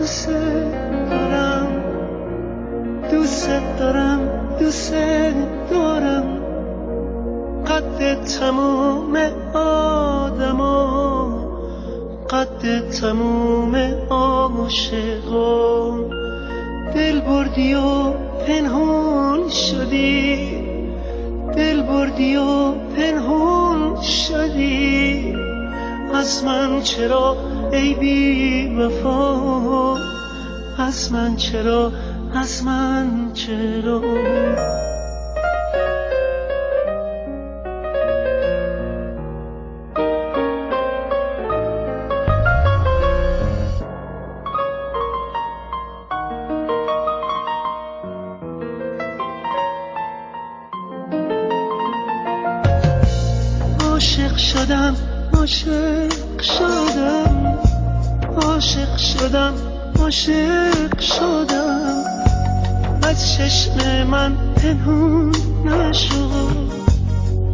دوست دارم، دوست دارم، دوست دارم. قد تموم آدما، قد تموم عاشقان. دل بردی و پنهون شدی، دل بردی و پنهون شدی. از من چرا ای بی وفا، از من چرا، از من چرا. عاشق شدم، عاشق شدم، عاشق شدم، عاشق شدم. از چشم من پنهون نشد،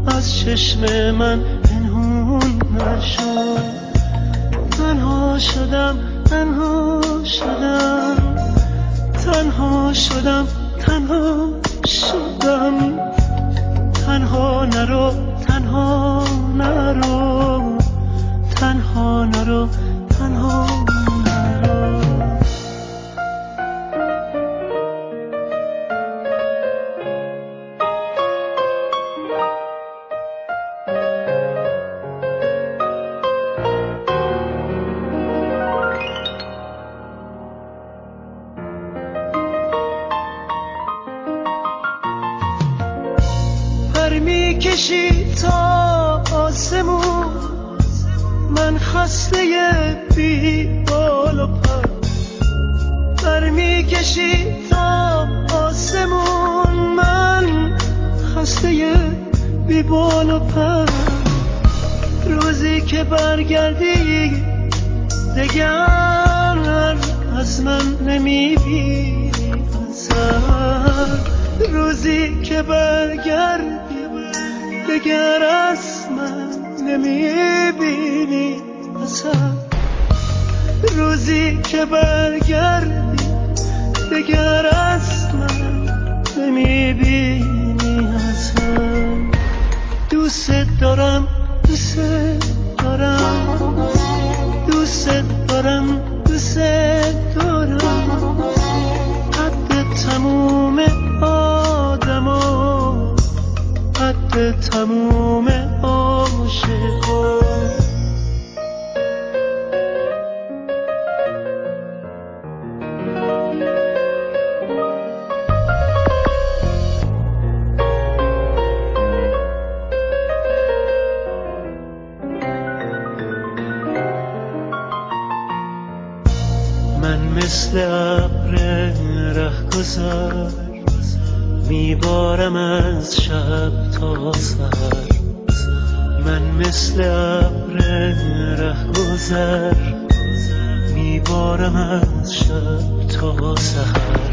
از چشم من پنهون نشد. تنها شدم، تنها شدم، تنها شدم، تنها شدم. تنها نرو، تنها نرو، تنها نرو، تنها نرو. پر میکشی تا آسمون، من خسته بی بال و پر. پر میکشی تا آسمون، من خسته بی بال و پر. روزی که برگردی دگر از من نمیبینی اثر. روزی که برگردی دگر از من نمیبینی اثر. روزی که برگردی دگر از من نمیبینی اثر. دوست دارم، دوست دارم، دوست دارم، دوست دارم. قد تموم آدما، قد تموم عاشقان. من مثل ابر رهگذر میبارم از شب تا سحر. من مثل ابر رهگذر میبارم از شب تا سحر.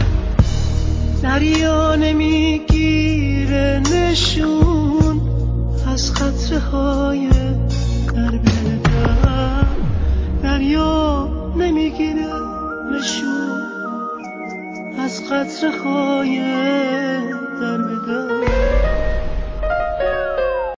دریا نمیگیره نشون از قطره های درب در. دریا نمیگیره نشون از قطره های